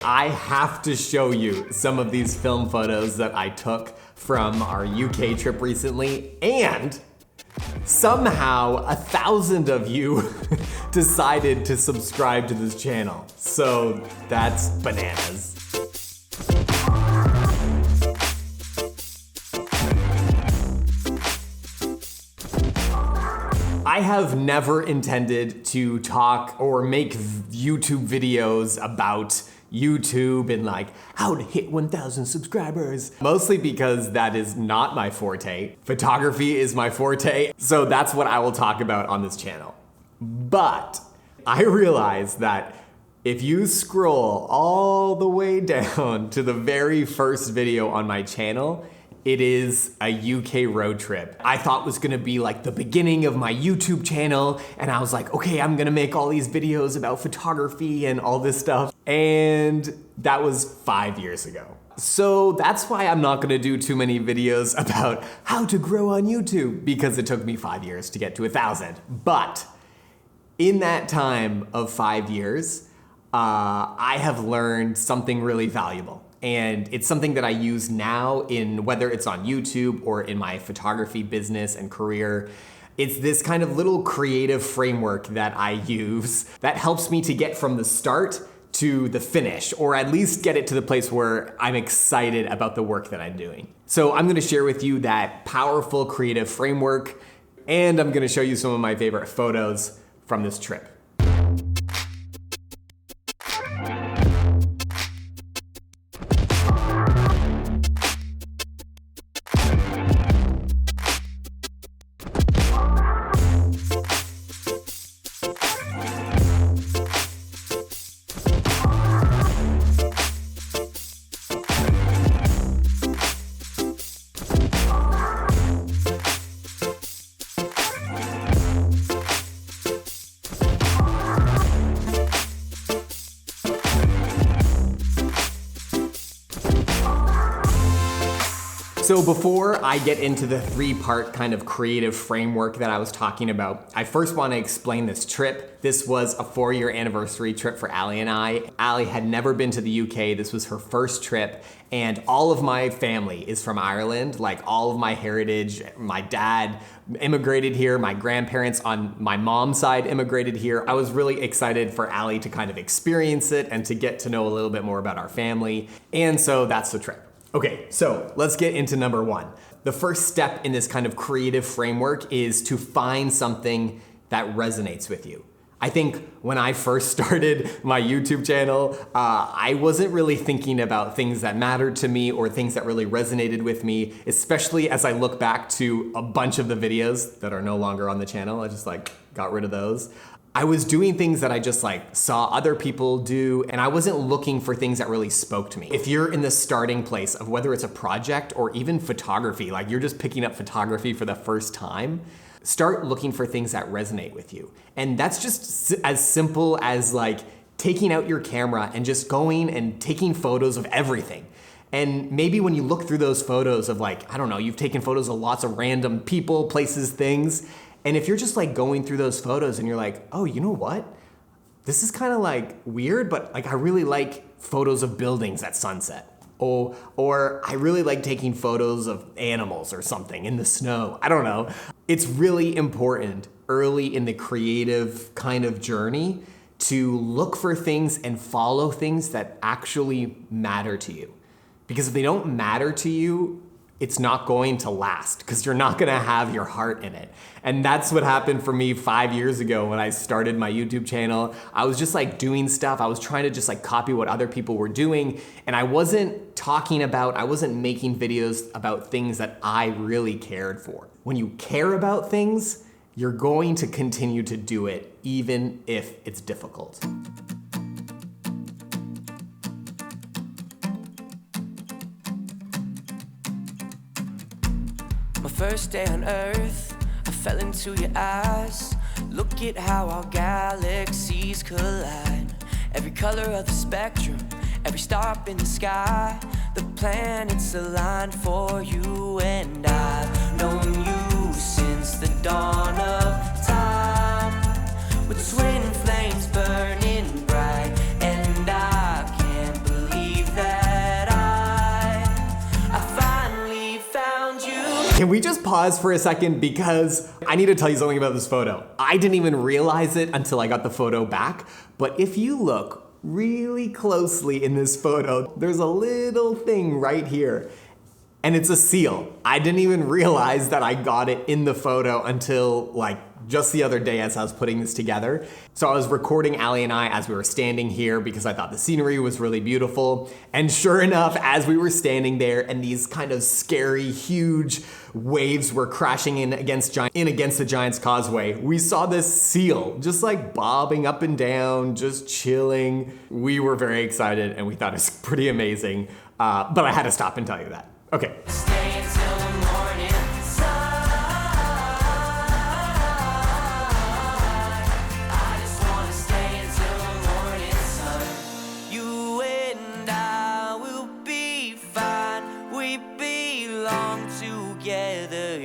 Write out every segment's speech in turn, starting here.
I have to show you some of these film photos that I took from our UK trip recently, and somehow 1,000 of you decided to subscribe to this channel. So that's bananas. I have never intended to talk or make YouTube videos about YouTube and like how to hit 1,000 subscribers. Mostly because that is not my forte. Photography is my forte, so that's what I will talk about on this channel. But I realize that if you scroll all the way down to the very first video on my channel, it is a UK road trip. I thought was gonna be like the beginning of my YouTube channel, and I was like, okay, I'm gonna make all these videos about photography and all this stuff. And that was 5 years ago. So that's why I'm not gonna do too many videos about how to grow on YouTube, because it took me 5 years to get to 1,000. But in that time of 5 years, I have learned something really valuable. And it's something that I use now in whether it's on YouTube or in my photography business and career. It's this kind of little creative framework that I use that helps me to get from the start to the finish, or at least get it to the place where I'm excited about the work that I'm doing. So I'm gonna share with you that powerful creative framework, and I'm gonna show you some of my favorite photos from this trip. So before I get into the three-part kind of creative framework that I was talking about, I first want to explain this trip. This was a 4-year anniversary trip for Allie and I. Allie had never been to the UK. This was her first trip, and all of my family is from Ireland, like all of my heritage. My dad immigrated here, my grandparents on my mom's side immigrated here. I was really excited for Allie to kind of experience it and to get to know a little bit more about our family, and so that's the trip. Okay, so let's get into number one. The first step in this kind of creative framework is to find something that resonates with you. I think when I first started my YouTube channel, I wasn't really thinking about things that mattered to me or things that really resonated with me, especially as I look back to a bunch of the videos that are no longer on the channel. I just got rid of those. I was doing things that I just saw other people do, and I wasn't looking for things that really spoke to me. If you're in the starting place of whether it's a project or even photography, like you're just picking up photography for the first time, start looking for things that resonate with you. And that's just as simple as taking out your camera and just going and taking photos of everything. And maybe when you look through those photos of I don't know, you've taken photos of lots of random people, places, things, and if you're just going through those photos and you're like, oh, you know what? This is kind of weird, but I really like photos of buildings at sunset. Or I really like taking photos of animals or something in the snow. I don't know. It's really important early in the creative kind of journey to look for things and follow things that actually matter to you. Because if they don't matter to you, it's not going to last because you're not gonna have your heart in it. And that's what happened for me 5 years ago when I started my YouTube channel. I was just doing stuff. I was trying to just copy what other people were doing. And I wasn't making videos about things that I really cared for. When you care about things, you're going to continue to do it even if it's difficult. My first day on Earth, I fell into your eyes. Look at how our galaxies collide. Every color of the spectrum, every star up in the sky. The planets aligned for you, and I've known you since the dawn of time. With twin flames burning bright, and I can't believe Can we just pause for a second because I need to tell you something about this photo. I didn't even realize it until I got the photo back, but if you look really closely in this photo, there's a little thing right here. And it's a seal. I didn't even realize that I got it in the photo until like just the other day as I was putting this together. So I was recording Ali and I as we were standing here because I thought the scenery was really beautiful. And sure enough, as we were standing there and these kind of scary, huge waves were crashing in against the Giant's Causeway, we saw this seal just like bobbing up and down, just chilling. We were very excited and we thought it was pretty amazing. But I had to stop and tell you that. Okay. Stay until the morning sun. I just wanna stay until the morning sun. You and I will be fine. We belong together.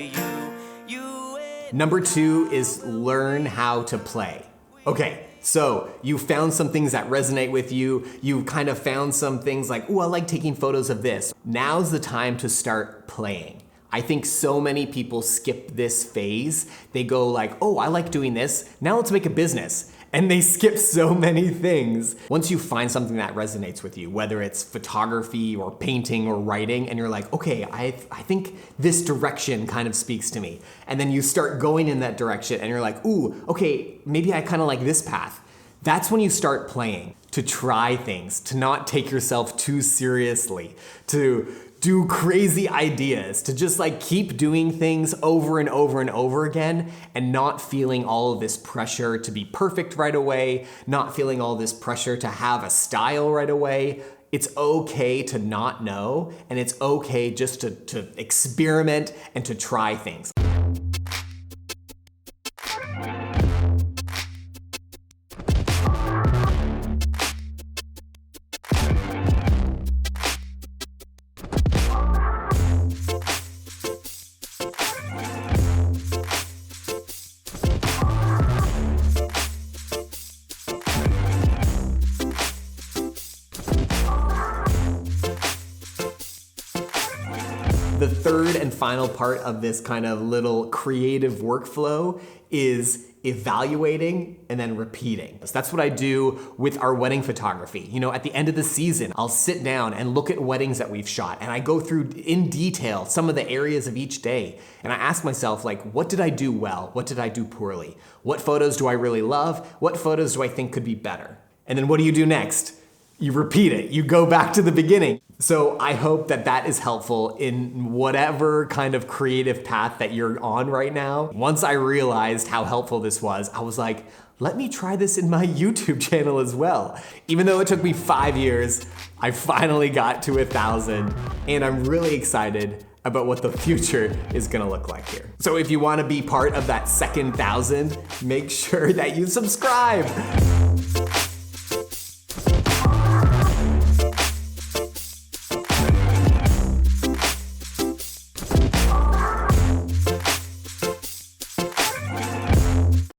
You and Number 2 is learn how to play. Okay. So you found some things that resonate with you. You've kind of found some things like, oh, I like taking photos of this. Now's the time to start playing. I think so many people skip this phase. They go like, oh, I like doing this. Now let's make a business. And they skip so many things. Once you find something that resonates with you, whether it's photography or painting or writing, and you're like, okay, I think this direction kind of speaks to me. And then you start going in that direction and you're like, ooh, okay, maybe I kind of like this path. That's when you start playing, to try things, to not take yourself too seriously, to do crazy ideas, to just like keep doing things over and over and over again and not feeling all of this pressure to be perfect right away, not feeling all this pressure to have a style right away. It's okay to not know, and it's okay just to experiment and to try things. The third and final part of this kind of little creative workflow is evaluating and then repeating. So that's what I do with our wedding photography. You know, at the end of the season, I'll sit down and look at weddings that we've shot, and I go through in detail some of the areas of each day. And I ask myself, like, what did I do well? What did I do poorly? What photos do I really love? What photos do I think could be better? And then what do you do next? You repeat it. You go back to the beginning. So I hope that that is helpful in whatever kind of creative path that you're on right now. Once I realized how helpful this was, I was like, let me try this in my YouTube channel as well. Even though it took me 5 years, I finally got to 1,000, and I'm really excited about what the future is gonna look like here. So if you wanna be part of that second 1,000, make sure that you subscribe.